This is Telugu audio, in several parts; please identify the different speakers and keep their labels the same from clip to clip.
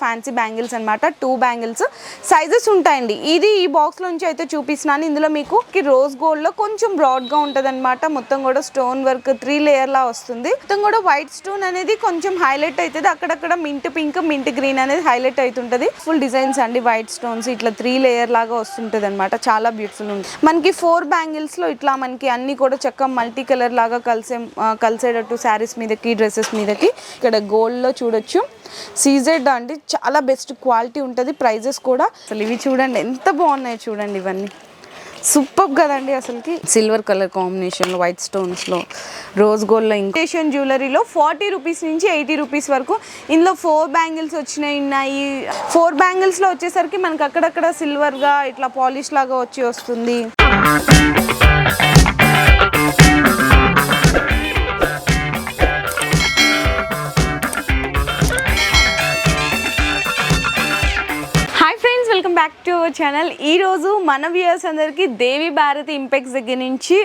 Speaker 1: ఫ్యాన్సీ బ్యాంగిల్స్ అనమాట 2 బ్యాంగిల్స్ సైజెస్ ఉంటాయండి. ఇది ఈ బాక్స్ నుంచి అయితే చూపిస్తున్నాను. ఇందులో మీకు రోజ్ గోల్డ్ లో కొంచెం బ్రాడ్ గా ఉంటది అనమాట. మొత్తం కూడా స్టోన్ వర్క్ 3 లేయర్ లా వస్తుంది. మొత్తం కూడా వైట్ స్టోన్ అనేది కొంచెం హైలైట్ అవుతుంది. అక్కడక్కడ మింట్ పింక్ మింట్ గ్రీన్ అనేది హైలైట్ అవుతుంటది. ఫుల్ డిజైన్స్ అండి, వైట్ స్టోన్స్ ఇట్లా 3 లేయర్ లాగా వస్తుంటది అనమాట. చాలా బ్యూటిఫుల్ ఉంది. మనకి 4 బ్యాంగిల్స్ లో ఇట్లా మనకి అన్ని కూడా చక్కగా మల్టీ కలర్ లాగా కలిసేటట్టు శారీస్ మీదకి డ్రెస్సెస్ మీదకి. ఇక్కడ గోల్డ్ లో చూడొచ్చు సీజెడ్ అండి, చాలా బెస్ట్ క్వాలిటీ ఉంటుంది. ప్రైజెస్ కూడా అసలు ఇవి చూడండి ఎంత బాగున్నాయి చూడండి. ఇవన్నీ సూపర్ కదండి. అసలుకి సిల్వర్ కలర్ కాంబినేషన్లో వైట్ స్టోన్స్లో రోజ్ గోల్డ్లో ఇమిటేషన్ జ్యువెలరీలో 40 రూపీస్ నుంచి 80 రూపీస్ వరకు. ఇందులో 4 బ్యాంగిల్స్ ఉన్నాయి. 4 బ్యాంగిల్స్లో వచ్చేసరికి మనకి అక్కడక్కడ సిల్వర్గా ఇట్లా పాలిష్ లాగా వస్తుంది. Welcome back to our channel. ఈరోజు మన వ్యూయర్స్ అందరికీ దేవి భారతి ఇంపెక్స్ దగ్గర నుంచి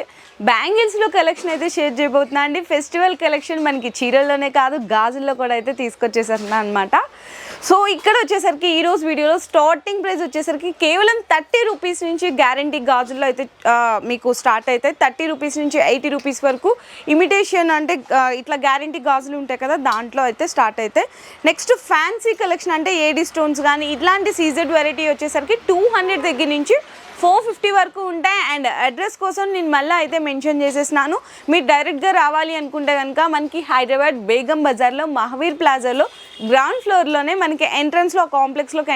Speaker 1: బ్యాంగిల్స్లో కలెక్షన్ అయితే షేర్ చేయబోతున్నా అండి. ఫెస్టివల్ కలెక్షన్ మనకి చీరల్లోనే కాదు గాజుల్లో కూడా అయితే తీసుకొచ్చేసారు అనమాట. సో ఇక్కడ వచ్చేసరికి ఈరోజు వీడియోలో స్టార్టింగ్ ప్రైస్ వచ్చేసరికి కేవలం 30 రూపీస్ నుంచి గ్యారంటీ గాజుల్లో అయితే మీకు స్టార్ట్ అవుతాయి. 30 రూపీస్ నుంచి 80 రూపీస్ వరకు ఇమిటేషన్ అంటే ఇట్లా గ్యారంటీ గాజులు ఉంటాయి కదా, దాంట్లో అయితే స్టార్ట్ అవుతాయి. నెక్స్ట్ ఫ్యాన్సీ కలెక్షన్ అంటే ఏడీ స్టోన్స్ కానీ ఇట్లాంటి సీజెడ్ వెరైటీ వచ్చేసరికి 200 దగ్గర నుంచి 450 వరకు ఉంటాయి. అండ్ అడ్రస్ కోసం నేను మళ్ళీ అయితే మెన్షన్ చేసేసినాను. మీరు డైరెక్ట్గా రావాలి అనుకుంటే కనుక మనకి హైదరాబాద్ బేగం బజార్లో మహావీర్ ప్లాజాలో గ్రౌండ్ ఫ్లోర్లోనే మనకి ఎంట్రన్స్లో కాంప్లెక్స్లోకి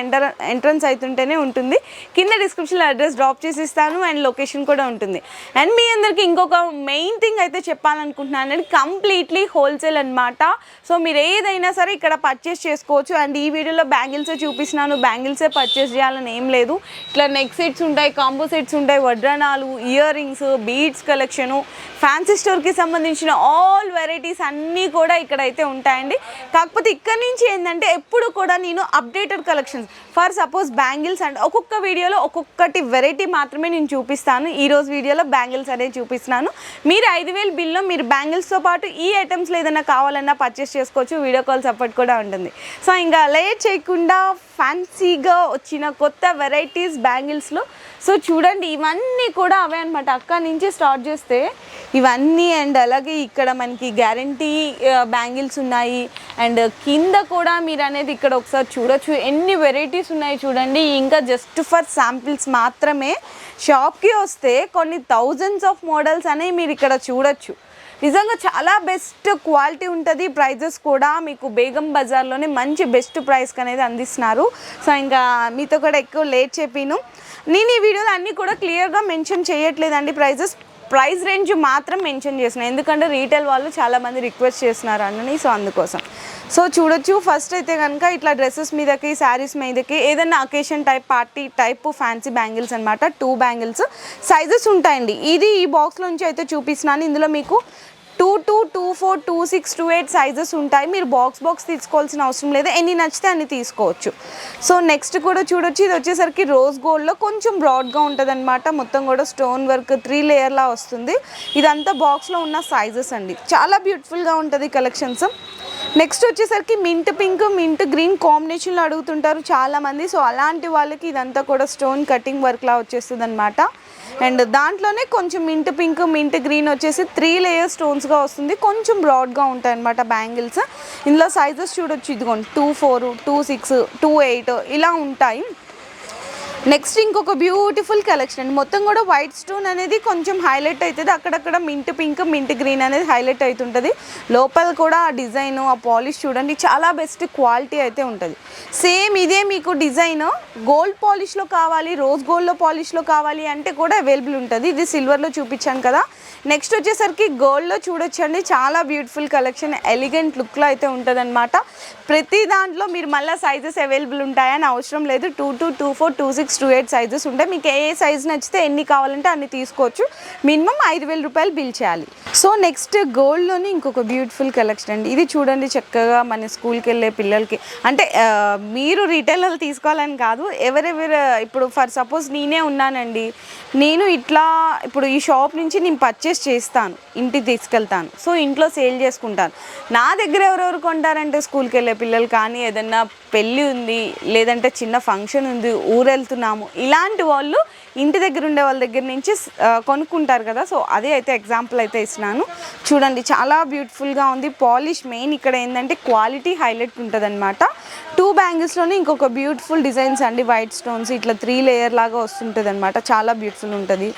Speaker 1: ఎంట్రన్స్ అవుతుంటేనే ఉంటుంది. కింద డిస్క్రిప్షన్లో అడ్రస్ డ్రాప్ చేసి ఇస్తాను అండ్ లొకేషన్ కూడా ఉంటుంది. అండ్ మీ అందరికీ ఇంకొక మెయిన్ థింగ్ అయితే చెప్పాలనుకుంటున్నాను అండి, కంప్లీట్లీ హోల్సేల్ అనమాట. సో మీరు ఏదైనా సరే ఇక్కడ పర్చేస్ చేసుకోవచ్చు. అండ్ ఈ వీడియోలో బ్యాంగిల్సే చూపిస్తున్నాను, బ్యాంగిల్సే పర్చేస్ చేయాలని ఏం లేదు. ఇట్లా నెక్ సెట్స్ ఉంటాయి, కాంబో సెట్స్ ఉంటాయి, వడ్రానాలు, ear rings, beads collection, fancy స్టోర్కి సంబంధించిన ఆల్ వెరైటీస్ అన్నీ కూడా ఇక్కడైతే ఉంటాయండి. కాకపోతే ఇక్కడ నుంచి ఏంటంటే ఎప్పుడు కూడా నేను updated collections for suppose bangles and ఒక్కొక్క వీడియోలో ఒక్కొక్కటి వెరైటీ మాత్రమే నేను చూపిస్తాను. ఈరోజు వీడియోలో బ్యాంగిల్స్ అనేది చూపిస్తున్నాను. మీరు 5000 బిల్లో మీరు బ్యాంగిల్స్తో పాటు ఈ ఐటమ్స్లో ఏదైనా కావాలన్నా పర్చేస్ చేసుకోవచ్చు. వీడియో కాల్ సపోర్ట్ కూడా ఉంటుంది. సో ఇంకా లేట్ చేయకుండా ఫ్యాన్సీగా వచ్చిన కొత్త వెరైటీస్ బ్యాంగిల్స్లో సో చూడండి, ఇవన్నీ కూడా అవే అనమాట. అక్కడి నుంచి స్టార్ట్ చేస్తే ఇవన్నీ అండ్ అలాగే ఇక్కడ మనకి గ్యారంటీ బ్యాంగిల్స్ ఉన్నాయి. అండ్ కింద కూడా మీరు అనేది ఇక్కడ ఒకసారి చూడొచ్చు ఎన్ని వెరైటీస్ ఉన్నాయి చూడండి. ఇంకా జస్ట్ ఫర్ శాంపిల్స్ మాత్రమే. షాప్కి వస్తే కొన్ని థౌజండ్స్ ఆఫ్ మోడల్స్ అనేవి మీరు ఇక్కడ చూడొచ్చు. నిజంగా చాలా బెస్ట్ క్వాలిటీ ఉంటుంది. ప్రైజెస్ కూడా మీకు బేగం బజార్లోనే మంచి బెస్ట్ ప్రైస్కి అనేది అందిస్తున్నారు. సో ఇంకా మీతో కూడా ఎక్కువ లేట్ చెప్పిను. నేను ఈ వీడియోలో అన్నీ కూడా క్లియర్గా మెన్షన్ చేయట్లేదండి. ప్రైస్ రేంజ్ మాత్రం మెన్షన్ చేసిన, ఎందుకంటే రీటైల్ వాళ్ళు చాలామంది రిక్వెస్ట్ చేస్తున్నారు అన్నని. సో అందుకోసం సో చూడొచ్చు. ఫస్ట్ అయితే కనుక ఇట్లా డ్రెస్సెస్ మీదకి శారీస్ మీదకి ఏదైనా occasion type party type fancy bangles అనమాట. 2 బ్యాంగిల్స్ సైజెస్ ఉంటాయండి. ఇది ఈ బాక్స్లో నుంచి అయితే చూపిస్తున్నాను. ఇందులో మీకు 22, 24, 26, 28 సైజెస్ ఉంటాయి. మీరు బాక్స్ తీసుకోవాల్సిన అవసరం లేదు, ఎన్ని నచ్చితే అన్ని తీసుకోవచ్చు. సో నెక్స్ట్ కూడా చూడొచ్చు. ఇది వచ్చేసరికి రోజ్ గోల్డ్లో కొంచెం బ్రాడ్గా ఉంటుంది అనమాట. మొత్తం కూడా స్టోన్ వర్క్ 3 లేయర్లా వస్తుంది. ఇదంతా బాక్స్లో ఉన్న సైజెస్ అండి. చాలా బ్యూటిఫుల్గా ఉంటుంది కలెక్షన్స్. నెక్స్ట్ వచ్చేసరికి మింట్ పింక్ మింట్ గ్రీన్ కాంబినేషన్లో అడుగుతుంటారు చాలామంది. సో అలాంటి వాళ్ళకి ఇదంతా కూడా స్టోన్ కటింగ్ వర్క్లా వచ్చేస్తుంది అనమాట. అండ్ దాంట్లోనే కొంచెం మింట్ పింక్ మింట్ గ్రీన్ వచ్చేసి 3 లేయర్ స్టోన్స్గా వస్తుంది. కొంచెం బ్రాడ్గా ఉంటాయి అనమాట బ్యాంగిల్స్. ఇందులో సైజెస్ చూడొచ్చు. ఇదిగోండి 24, 26, 28 ఇలా ఉంటాయి. నెక్స్ట్ ఇంకొక బ్యూటిఫుల్ కలెక్షన్ అండి. మొత్తం కూడా వైట్ స్టోన్ అనేది కొంచెం హైలైట్ అవుతుంది. అక్కడక్కడ మింట్ పింక్ మింట్ గ్రీన్ అనేది హైలైట్ అవుతుంటుంది. లోపల కూడా ఆ డిజైన్ ఆ పాలిష్ చూడండి, చాలా బెస్ట్ క్వాలిటీ అయితే ఉంటుంది. సేమ్ ఇదే మీకు డిజైన్ గోల్డ్ పాలిష్లో కావాలి, రోజ్ గోల్డ్లో పాలిష్లో కావాలి అంటే కూడా అవైలబుల్ ఉంటుంది. ఇది సిల్వర్లో చూపించాను కదా. నెక్స్ట్ వచ్చేసరికి గోల్డ్లో చూడొచ్చండి. చాలా బ్యూటిఫుల్ కలెక్షన్, ఎలిగెంట్ లుక్లో అయితే ఉంటుంది అనమాట. ప్రతి దాంట్లో మీరు మళ్ళీ సైజెస్ అవైలబుల్ ఉంటాయని అవసరం లేదు. 22, 24, 26, 6 to 8 సైజెస్ ఉంటాయి. మీకు ఏ సైజ్ నచ్చితే ఎన్ని కావాలంటే అన్ని తీసుకోవచ్చు. మినిమం 5,000 రూపాయలు బిల్ చేయాలి. సో నెక్స్ట్ గోల్డ్లోని ఇంకొక బ్యూటిఫుల్ కలెక్షన్ అండి. ఇది చూడండి, చక్కగా మన స్కూల్కి వెళ్ళే పిల్లలకి, అంటే మీరు రీటైలర్లు తీసుకోవాలని కాదు, ఎవరెవరు ఇప్పుడు ఫర్ సపోజ్ నేనే ఉన్నానండి, నేను ఇట్లా ఇప్పుడు ఈ షాప్ నుంచి నేను పర్చేస్ చేస్తాను, ఇంటికి తీసుకెళ్తాను, సో ఇంట్లో సేల్ చేసుకుంటాను. నా దగ్గర ఎవరెవరు కొంటారంటే స్కూల్కి వెళ్ళే పిల్లలు కానీ, ఏదన్నా పెళ్ళి ఉంది, లేదంటే చిన్న ఫంక్షన్ ఉంది, ఊరు వెళ్తున్నాము, ఇలాంటి వాళ్ళు ఇంటి దగ్గర ఉండే వాళ్ళ దగ్గర నుంచి కొనుక్కుంటారు కదా. సో అదే అయితే ఎగ్జాంపుల్ అయితే ఇస్తున్నాను. చూడండి, చాలా బ్యూటిఫుల్గా ఉంది. పాలిష్ మెయిన్ ఇక్కడ ఏంటంటే క్వాలిటీ హైలైట్ ఉంటుంది అనమాట. 2 బ్యాంగిల్స్లోనే ఇంకొక బ్యూటిఫుల్ డిజైన్స్ అండి, వైట్ స్టోన్స్ ఇట్లా 3 లేయర్ లాగా వస్తుంటుంది అనమాట. చాలా బ్యూటిఫుల్ ఉంటుంది.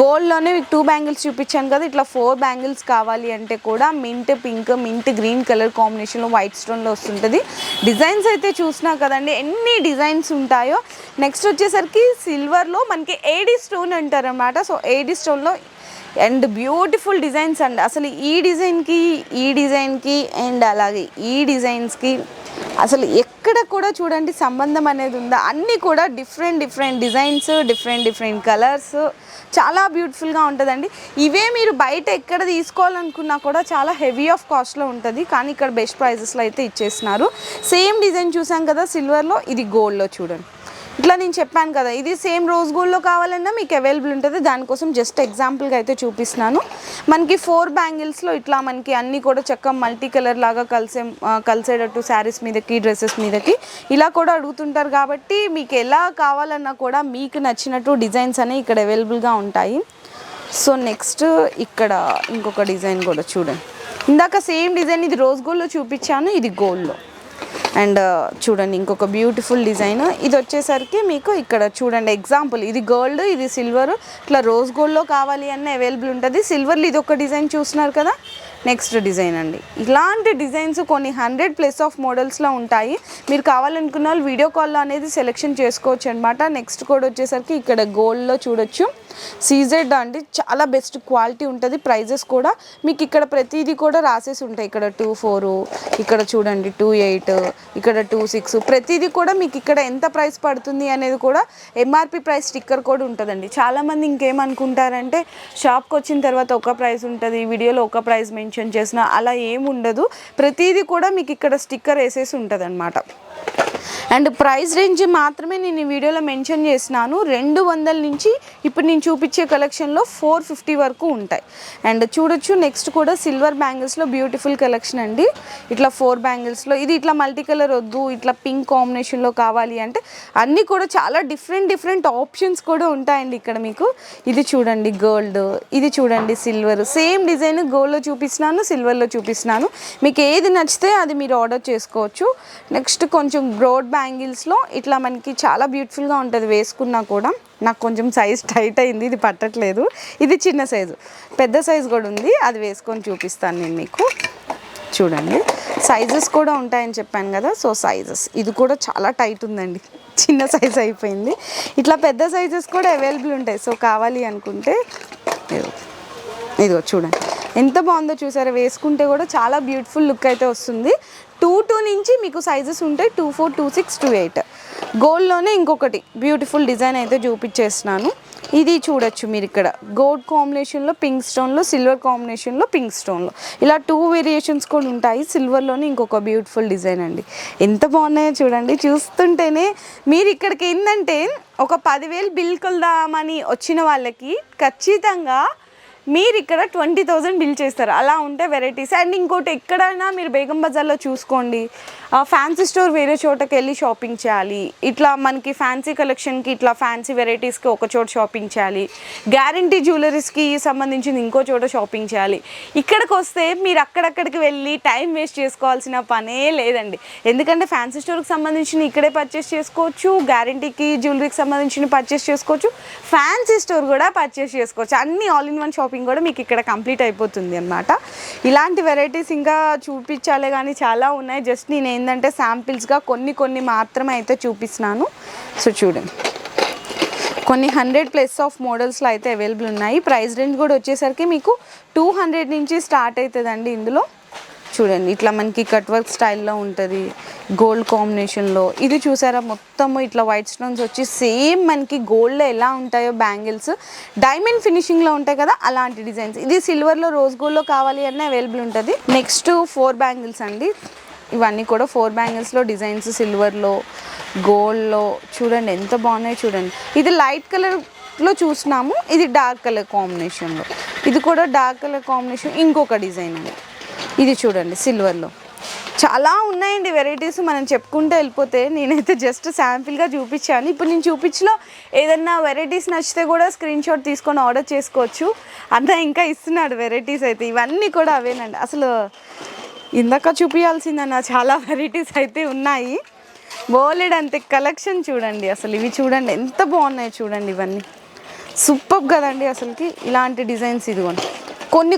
Speaker 1: గోల్డ్లోనే మీకు 2 బ్యాంగిల్స్ చూపించాను కదా, ఇట్లా 4 బ్యాంగిల్స్ కావాలి అంటే కూడా mint pink, mint green colour కాంబినేషన్లో వైట్ స్టోన్లో వస్తుంటుంది. డిజైన్స్ అయితే చూసినా కదండి ఎన్ని డిజైన్స్ ఉంటాయో. నెక్స్ట్ వచ్చేసరికి సిల్వర్లో మనకి ఏడీ స్టోన్ అంటారనమాట. సో ఏడీ స్టోన్లో అండ్ బ్యూటిఫుల్ డిజైన్స్ అండి. అసలు ఈ డిజైన్కి అండ్ అలాగే ఈ డిజైన్స్కి అసలు ఎక్కడ కూడా చూడండి సంబంధం అనేది ఉందా? అన్నీ కూడా డిఫరెంట్ డిజైన్స్, డిఫరెంట్ కలర్స్, చాలా బ్యూటిఫుల్గా ఉంటుందండి. ఇవే మీరు బయట ఎక్కడ తీసుకోవాలనుకున్నా కూడా చాలా హెవీ ఆఫ్ కాస్ట్లో ఉంటుంది, కానీ ఇక్కడ బెస్ట్ ప్రైజెస్లో అయితే ఇచ్చేస్తున్నారు. సేమ్ డిజైన్ చూసాం కదా సిల్వర్లో, ఇది గోల్డ్లో చూడండి. ఇట్లా నేను చెప్పాను కదా, ఇది సేమ్ రోజ్ గోల్డ్లో కావాలన్నా మీకు అవైలబుల్ ఉంటుంది. దానికోసం జస్ట్ ఎగ్జాంపుల్గా అయితే చూపిస్తున్నాను. మనకి 4 బ్యాంగిల్స్లో ఇట్లా మనకి అన్నీ కూడా చక్కగా మల్టీ కలర్ లాగా కలిసేటట్టు శారీస్ మీదకి, డ్రెస్సెస్ మీదకి ఇలా కూడా అడుగుతుంటారు. కాబట్టి మీకు ఎలా కావాలన్నా కూడా మీకు నచ్చినట్టు డిజైన్స్ అనేవి ఇక్కడ అవైలబుల్గా ఉంటాయి. సో నెక్స్ట్ ఇక్కడ ఇంకొక డిజైన్ కూడా చూడండి. ఇందాక సేమ్ డిజైన్ ఇది రోజ్ గోల్డ్లో చూపించాను, ఇది గోల్డ్లో. అండ్ చూడండి ఇంకొక బ్యూటిఫుల్ డిజైన్. ఇది వచ్చేసరికి మీకు ఇక్కడ చూడండి ఎగ్జాంపుల్, ఇది గోల్డ్, ఇది సిల్వర్, ఇట్లా రోజ్ గోల్డ్లో కావాలి అన్న అవైలబుల్ ఉంటుంది. సిల్వర్లో ఇది ఒక డిజైన్ చూస్తున్నారు కదా. నెక్స్ట్ డిజైన్ అండి, ఇలాంటి డిజైన్స్ కొన్ని 100+ ఆఫ్ మోడల్స్లో ఉంటాయి. మీరు కావాలనుకున్న వాళ్ళు వీడియో కాల్లో అనేది సెలెక్షన్ చేసుకోవచ్చు అనమాట. నెక్స్ట్ కూడా వచ్చేసరికి ఇక్కడ గోల్డ్లో చూడొచ్చు, సీజెడ్ అండి, చాలా బెస్ట్ క్వాలిటీ ఉంటుంది. ప్రైజెస్ కూడా మీకు ఇక్కడ ప్రతిదీ కూడా రాసేసి ఉంటాయి. ఇక్కడ 24, ఇక్కడ చూడండి 28, ఇక్కడ 26, ప్రతిదీ కూడా మీకు ఇక్కడ ఎంత ప్రైస్ పడుతుంది అనేది కూడా ఎంఆర్పి ప్రైస్ స్టిక్కర్ కూడా ఉంటుందండి. చాలామంది ఇంకేమనుకుంటారంటే షాప్కి వచ్చిన తర్వాత ఒక ప్రైస్ ఉంటుంది, వీడియోలో ఒక ప్రైస్ మెన్షన్ చేసిన, అలా ఏమి ఉండదు. ప్రతిదీ కూడా మీకు ఇక్కడ స్టిక్కర్ వేసేసి ఉంటుంది అనమాట. అండ్ ప్రైస్ రేంజ్ మాత్రమే నేను ఈ వీడియోలో మెన్షన్ చేసినాను. 200 నుంచి ఇప్పుడు నేను చూపించే కలెక్షన్లో 450 వరకు ఉంటాయి. అండ్ చూడొచ్చు నెక్స్ట్ కూడా సిల్వర్ బ్యాంగిల్స్లో బ్యూటిఫుల్ కలెక్షన్ అండి. ఇట్లా 4 బ్యాంగిల్స్లో ఇది ఇట్లా మల్టీ కలర్ వద్దు, ఇట్లా పింక్ కాంబినేషన్లో కావాలి అంటే అన్నీ కూడా చాలా డిఫరెంట్ ఆప్షన్స్ కూడా ఉంటాయండి ఇక్కడ మీకు. ఇది చూడండి గోల్డ్, ఇది చూడండి సిల్వర్, సేమ్ డిజైన్ గోల్డ్లో చూపిస్తున్నాను, సిల్వర్లో చూపిస్తున్నాను. మీకు ఏది నచ్చితే అది మీరు ఆర్డర్ చేసుకోవచ్చు. నెక్స్ట్ కొంచెం బ్రాడ్ బ్యాంగిల్స్లో ఇట్లా మనకి చాలా బ్యూటిఫుల్గా ఉంటుంది, వేసుకున్నా కూడా. నాకు కొంచెం సైజ్ టైట్ అయింది, ఇది పట్టట్లేదు. ఇది చిన్న సైజు, పెద్ద సైజు కూడా ఉంది, అది వేసుకొని చూపిస్తాను నేను మీకు. చూడండి సైజెస్ కూడా ఉంటాయని చెప్పాను కదా. సో సైజెస్ ఇది కూడా చాలా టైట్ ఉందండి, చిన్న సైజ్ అయిపోయింది. ఇట్లా పెద్ద సైజెస్ కూడా అవైలబుల్ ఉంటాయి. సో కావాలి అనుకుంటే ఇదిగో చూడండి ఎంత బాగుందో చూసారా, వేసుకుంటే కూడా చాలా బ్యూటిఫుల్ లుక్ అయితే వస్తుంది. 22 నుంచి మీకు సైజెస్ ఉంటాయి, 24, 26, 28. గోల్డ్లోనే ఇంకొకటి బ్యూటిఫుల్ డిజైన్ అయితే చూపించేస్తున్నాను. ఇది చూడొచ్చు మీరు ఇక్కడ గోల్డ్ కాంబినేషన్లో పింక్ స్టోన్లో, సిల్వర్ కాంబినేషన్లో పింక్ స్టోన్లో, ఇలా 2 వేరియేషన్స్ కూడా ఉంటాయి. సిల్వర్లోనే ఇంకొక బ్యూటిఫుల్ డిజైన్ అండి. ఎంత బాగున్నాయో చూడండి, చూస్తుంటేనే మీరు ఇక్కడికి ఏంటంటే ఒక 10,000 బిల్ కొల్దామని వచ్చిన వాళ్ళకి ఖచ్చితంగా మీరు ఇక్కడ 20,000 బిల్ చేస్తారు. అలా ఉంటే వెరైటీస్. అండ్ ఇంకోటి ఎక్కడైనా మీరు బేగం బజార్లో చూసుకోండి, ఫ్యాన్సీ స్టోర్ వేరే చోటకి వెళ్ళి షాపింగ్ చేయాలి, ఇట్లా మనకి ఫ్యాన్సీ కలెక్షన్కి ఇట్లా ఫ్యాన్సీ వెరైటీస్కి ఒక చోట షాపింగ్ చేయాలి, గ్యారంటీ జ్యువెలరీస్కి సంబంధించింది ఇంకో చోట షాపింగ్ చేయాలి. ఇక్కడికి వస్తే మీరు అక్కడక్కడికి వెళ్ళి టైం వేస్ట్ చేసుకోవాల్సిన పనే లేదండి. ఎందుకంటే ఫ్యాన్సీ స్టోర్కి సంబంధించిన ఇక్కడే పర్చేస్ చేసుకోవచ్చు, గ్యారంటీకి జ్యువెలరీకి సంబంధించిన పర్చేస్ చేసుకోవచ్చు, ఫ్యాన్సీ స్టోర్ కూడా పర్చేస్ చేసుకోవచ్చు. అన్ని ఆల్ ఇన్ వన్ షాపింగ్ కూడా మీకు ఇక్కడ కంప్లీట్ అయిపోతుంది అన్నమాట. ఇలాంటి వెరైటీస్ ఇంకా చూపించాలే కానీ చాలా ఉన్నాయి. జస్ట్ నేను ఏంటంటే శాంపిల్స్గా కొన్ని మాత్రమే అయితే చూపిస్తున్నాను. సో చూడండి కొన్ని 100+ ఆఫ్ మోడల్స్లో అయితే అవైలబుల్ ఉన్నాయి. ప్రైస్ రేంజ్ కూడా వచ్చేసరికి మీకు 200 నుంచి స్టార్ట్ అవుతుందండి ఇందులో. చూడండి ఇట్లా మనకి కట్ వర్క్ స్టైల్లో ఉంటుంది, గోల్డ్ కాంబినేషన్లో. ఇది చూసారా మొత్తము ఇట్లా వైట్ స్టోన్స్ వచ్చి సేమ్ మనకి గోల్డ్లో ఎలా ఉంటాయో బ్యాంగిల్స్ డైమండ్ ఫినిషింగ్లో ఉంటాయి కదా అలాంటి డిజైన్స్. ఇది సిల్వర్లో రోజ్ గోల్డ్లో కావాలి అన్న అవైలబుల్ ఉంటుంది. నెక్స్ట్ 4 బ్యాంగిల్స్ అండి. ఇవన్నీ కూడా 4 బ్యాంగిల్స్లో డిజైన్స్ సిల్వర్లో గోల్డ్లో చూడండి ఎంత బాగున్నాయి చూడండి. ఇది లైట్ కలర్లో చూసినాము, ఇది డార్క్ కలర్ కాంబినేషన్లో. ఇది కూడా డార్క్ కలర్ కాంబినేషన్ ఇంకొక డిజైన్ అండి. ఇది చూడండి సిల్వర్లో. చాలా ఉన్నాయండి వెరైటీస్, మనం చెప్పుకుంటూ వెళ్ళిపోతే. నేనైతే జస్ట్ శాంపిల్గా చూపించాను. ఇప్పుడు నేను చూపించిన ఏదన్నా వెరైటీస్ నచ్చితే కూడా స్క్రీన్ షాట్ తీసుకొని ఆర్డర్ చేసుకోవచ్చు. అంతా ఇంకా ఇస్తున్నాడు వెరైటీస్ అయితే. ఇవన్నీ కూడా అవేనండి. అసలు ఇందాక చూపించాల్సిందన్న చాలా వెరైటీస్ అయితే ఉన్నాయి. బోలెడ్ అంతే కలెక్షన్ చూడండి. అసలు ఇవి చూడండి ఎంత బాగున్నాయి చూడండి. ఇవన్నీ సూపర్ కదండి అసలుకి. ఇలాంటి డిజైన్స్ ఇదిగోండి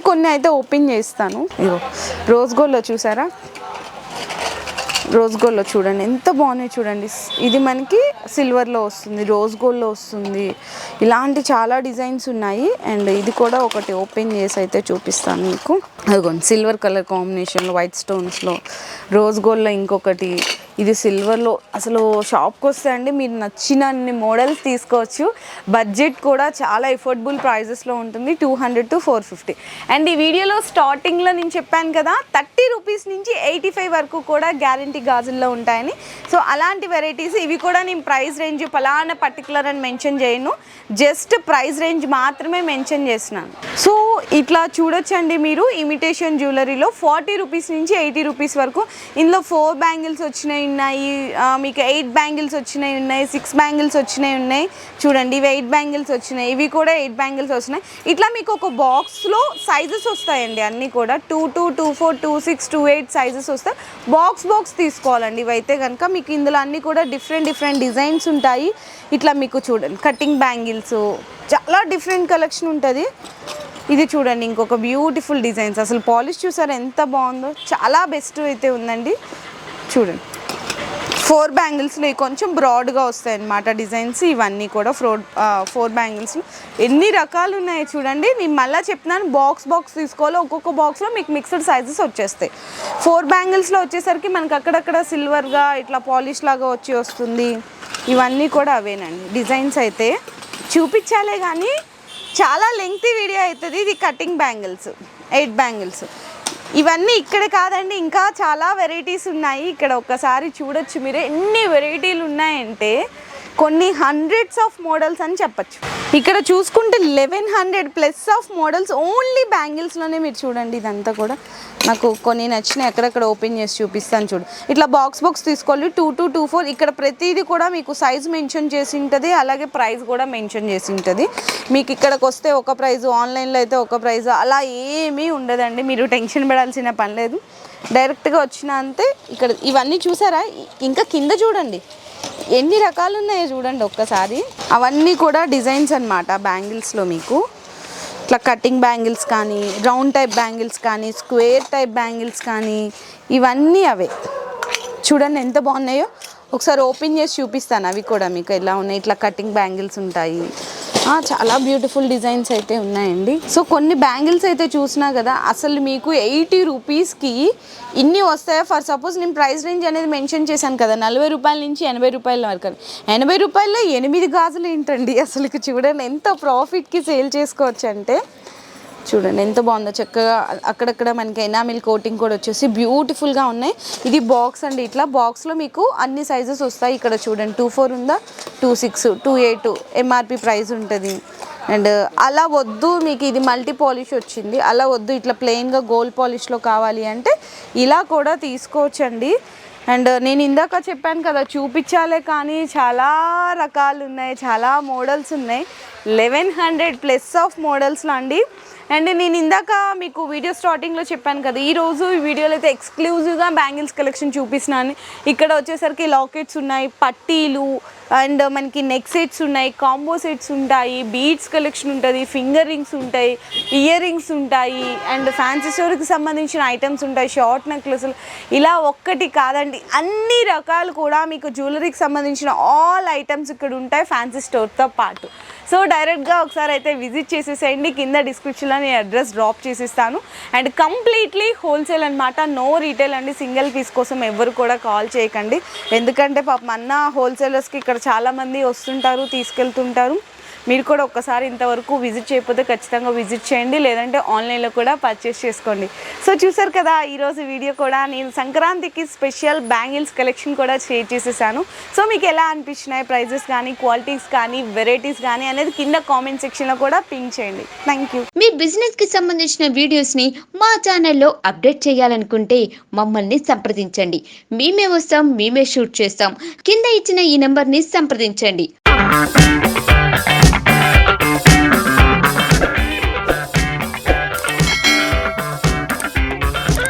Speaker 1: కొన్ని అయితే ఓపెన్ చేస్తాను. ఇదిగో రోజ్ గోల్డ్లో చూసారా, రోజ్ గోల్డ్లో చూడండి ఎంత బాగున్నాయి చూడండి. ఇది మనకి సిల్వర్లో వస్తుంది, రోజ్ గోల్డ్లో వస్తుంది. ఇలాంటి చాలా డిజైన్స్ ఉన్నాయి. అండ్ ఇది కూడా ఒకటి ఓపెన్ చేసి అయితే చూపిస్తాను మీకు. అదిగోండి సిల్వర్ కలర్ కాంబినేషన్లో వైట్ స్టోన్స్లో, రోజ్ గోల్డ్లో ఇంకొకటి. ఇది సిల్వర్లో. అసలు షాప్కి వస్తే అండి మీరు నచ్చిన అన్ని మోడల్స్ తీసుకోవచ్చు. బడ్జెట్ కూడా చాలా ఎఫోర్డబుల్ ప్రైజెస్లో ఉంటుంది, 200 to 450. అండ్ ఈ వీడియోలో స్టార్టింగ్లో నేను చెప్పాను కదా 30 రూపీస్ నుంచి 85 వరకు కూడా గ్యారంటీ గాజుల్లో ఉంటాయని. సో అలాంటి వెరైటీస్ ఇవి కూడా నేను ప్రైస్ రేంజ్ పలానా పర్టికులర్ అని మెన్షన్ చేయను, జస్ట్ ప్రైస్ రేంజ్ మాత్రమే మెన్షన్ చేస్తున్నాను. సో ఇట్లా చూడొచ్చండి మీరు ఇమిటేషన్ జ్యువెలరీలో 40 రూపీస్ నుంచి 80 రూపీస్ వరకు. ఇందులో 4 బ్యాంగిల్స్ వచ్చినాయి ఉన్నాయి, మీకు 8 బ్యాంగిల్స్ వచ్చినాయి ఉన్నాయి, 6 బ్యాంగిల్స్ వచ్చినాయి ఉన్నాయి. చూడండి ఇవి 8 బ్యాంగిల్స్ వచ్చినాయి, ఇవి కూడా 8 బ్యాంగిల్స్ వచ్చినాయి. ఇట్లా మీకు ఒక బాక్స్లో సైజెస్ వస్తాయండి. అన్నీ కూడా 22, 24, 26, 28 సైజెస్ వస్తాయి. బాక్స్ తీసుకోవాలండి ఇవైతే కనుక. మీకు ఇందులో అన్నీ కూడా డిఫరెంట్ డిజైన్స్ ఉంటాయి. ఇట్లా మీకు చూడండి కటింగ్ బ్యాంగిల్స్ చాలా డిఫరెంట్ కలెక్షన్ ఉంటుంది. ఇది చూడండి ఇంకొక బ్యూటిఫుల్ డిజైన్స్. అసలు పాలిష్ చూసారా ఎంత బాగుందో, చాలా బెస్ట్ అయితే ఉందండి. చూడండి 4 బ్యాంగిల్స్లో కొంచెం బ్రాడ్గా వస్తాయి అన్నమాట డిజైన్స్. ఇవన్నీ కూడా 4 బ్యాంగిల్స్లో ఎన్ని రకాలు ఉన్నాయి చూడండి. నేను మళ్ళీ చెప్తున్నాను బాక్స్ తీసుకోవాలి. ఒక్కొక్క బాక్స్లో మీకు మిక్స్డ్ సైజెస్ వచ్చేస్తాయి. 4 బ్యాంగిల్స్లో వచ్చేసరికి మనకి అక్కడక్కడ సిల్వర్గా ఇట్లా పాలిష్ లాగా వస్తుంది. ఇవన్నీ కూడా అవేనండి డిజైన్స్. అయితే చూపించాలే కానీ చాలా లెంగ్తీ వీడియో అవుతుంది. ఇది కటింగ్ బ్యాంగిల్స్ 8 బ్యాంగిల్స్. ఇవన్నీ ఇక్కడ కాదండి, ఇంకా చాలా వెరైటీస్ ఉన్నాయి. ఇక్కడ ఒక్కసారి చూడొచ్చు మీరు ఎన్ని వెరైటీలు ఉన్నాయంటే కొన్ని హండ్రెడ్స్ ఆఫ్ మోడల్స్ అని చెప్పచ్చు. ఇక్కడ చూసుకుంటే 1100+ ఆఫ్ మోడల్స్ ఓన్లీ బ్యాంగిల్స్లోనే. మీరు చూడండి ఇదంతా కూడా నాకు కొన్ని నచ్చినాయి. ఎక్కడెక్కడ ఓపెన్ చేసి చూపిస్తాను చూడు. ఇట్లా బాక్స్ తీసుకోవాలి 2 to 24. ఇక్కడ ప్రతిదీ కూడా మీకు సైజ్ మెన్షన్ చేసి ఉంటుంది, అలాగే ప్రైస్ కూడా మెన్షన్ చేసి ఉంటుంది. మీకు ఇక్కడికి వస్తే ఒక ప్రైజు, ఆన్లైన్లో అయితే ఒక ప్రైజు, అలా ఏమీ ఉండదండి. మీరు టెన్షన్ పడాల్సిన పని లేదు. డైరెక్ట్గా వచ్చిన అంతే. ఇక్కడ ఇవన్నీ చూసారా, ఇంకా కింద చూడండి ఎన్ని రకాలు ఉన్నాయో చూడండి ఒక్కసారి. అవన్నీ కూడా డిజైన్స్ అన్నమాట బ్యాంగిల్స్లో. మీకు ఇట్లా కటింగ్ బ్యాంగిల్స్ కానీ, రౌండ్ టైప్ బ్యాంగిల్స్ కానీ, స్క్వేర్ టైప్ బ్యాంగిల్స్ కానీ, ఇవన్నీ అవే. చూడండి ఎంత బాగున్నాయో. ఒకసారి ఓపెన్ చేసి చూపిస్తాను అవి కూడా మీకు ఎలా ఉన్నాయి. ఇట్లా కటింగ్ బ్యాంగిల్స్ ఉంటాయి. చాలా బ్యూటిఫుల్ డిజైన్స్ అయితే ఉన్నాయండి. సో కొన్ని బ్యాంగిల్స్ అయితే చూసినా కదా, అసలు మీకు 80 రూపీస్కి ఇన్ని వస్తాయా? ఫర్ సపోజ్ నేను ప్రైస్ రేంజ్ అనేది మెన్షన్ చేశాను కదా 40 రూపాయల నుంచి 80 రూపాయల వరకు. 80 రూపాయల్లో 8 గాజులు ఏంటండి అసలుకి. చూడండి ఎంత ప్రాఫిట్కి సేల్ చేసుకోవచ్చు అంటే. చూడండి ఎంత బాగుందో, చక్కగా అక్కడక్కడ మనకి ఎనామిల్ కోటింగ్ కూడా వచ్చేసి బ్యూటిఫుల్గా ఉన్నాయి. ఇది బాక్స్ అండి. ఇట్లా బాక్స్లో మీకు అన్ని సైజెస్ వస్తాయి. ఇక్కడ చూడండి 24 ఉందా, 26, 28 ఎంఆర్పి ప్రైస్ ఉంటుంది. అండ్ అలా వద్దు మీకు ఇది మల్టీ పాలిష్ వచ్చింది, అలా వద్దు ఇట్లా ప్లెయిన్గా గోల్డ్ పాలిష్లో కావాలి అంటే ఇలా కూడా తీసుకోవచ్చండి. అండ్ నేను ఇందాక చెప్పాను కదా చూపించాలే కానీ చాలా రకాలు ఉన్నాయి, చాలా మోడల్స్ ఉన్నాయి. 1100+ ఆఫ్ మోడల్స్లో అండి. అండ్ నేను ఇందాక మీకు వీడియో స్టార్టింగ్లో చెప్పాను కదా, ఈరోజు ఈ వీడియోలో అయితే ఎక్స్క్లూజివ్గా బ్యాంగిల్స్ కలెక్షన్ చూపిస్తున్నాను. ఇక్కడ వచ్చేసరికి లాకెట్స్ ఉన్నాయి, పట్టీలు, అండ్ మనకి నెక్ సెట్స్ ఉన్నాయి, కాంబో సెట్స్ ఉంటాయి, బీడ్స్ కలెక్షన్ ఉంటుంది, ఫింగర్ రింగ్స్ ఉంటాయి, ఇయర్ రింగ్స్ ఉంటాయి, అండ్ ఫ్యాన్సీ స్టోర్కి సంబంధించిన ఐటమ్స్ ఉంటాయి, షార్ట్ నెక్లెస్లు. ఇలా ఒక్కటి కాదండి, అన్ని రకాలు కూడా మీకు జ్యువెలరీకి సంబంధించిన ఆల్ ఐటమ్స్ ఇక్కడ ఉంటాయి ఫ్యాన్సీ స్టోర్తో పాటు. సో డైరెక్ట్గా ఒకసారి అయితే విజిట్ చేసేసేయండి. కింద డిస్క్రిప్షన్లో నేను అడ్రస్ డ్రాప్ చేసిస్తాను. అండ్ కంప్లీట్లీ హోల్సేల్ అనమాట, నో రీటైల్ అండి. సింగిల్ పీస్ కోసం ఎవరు కూడా కాల్ చేయకండి, ఎందుకంటే పాపం అన్న హోల్సేలర్స్కి ఇక్కడ చాలామంది వస్తుంటారు, తీసుకెళ్తుంటారు. మీరు కూడా ఒక్కసారి ఇంతవరకు విజిట్ చేయకపోతే ఖచ్చితంగా విజిట్ చేయండి, లేదంటే ఆన్లైన్లో కూడా పర్చేస్ చేసుకోండి. సో చూసారు కదా, ఈరోజు వీడియో కూడా నేను సంక్రాంతికి స్పెషల్ బ్యాంగిల్స్ కలెక్షన్ కూడా షేర్ చేసేసాను. సో మీకు ఎలా అనిపించినాయి, ప్రైజెస్ కానీ, క్వాలిటీస్ కానీ, వెరైటీస్ కానీ అనేది కింద కామెంట్ సెక్షన్లో కూడా పింక్ చేయండి. Thank you.
Speaker 2: మీ బిజినెస్కి సంబంధించిన వీడియోస్ని మా ఛానల్లో అప్డేట్ చేయాలనుకుంటే మమ్మల్ని సంప్రదించండి. మేమే వస్తాం, మేమే షూట్ చేస్తాం. కింద ఇచ్చిన ఈ నెంబర్ని సంప్రదించండి.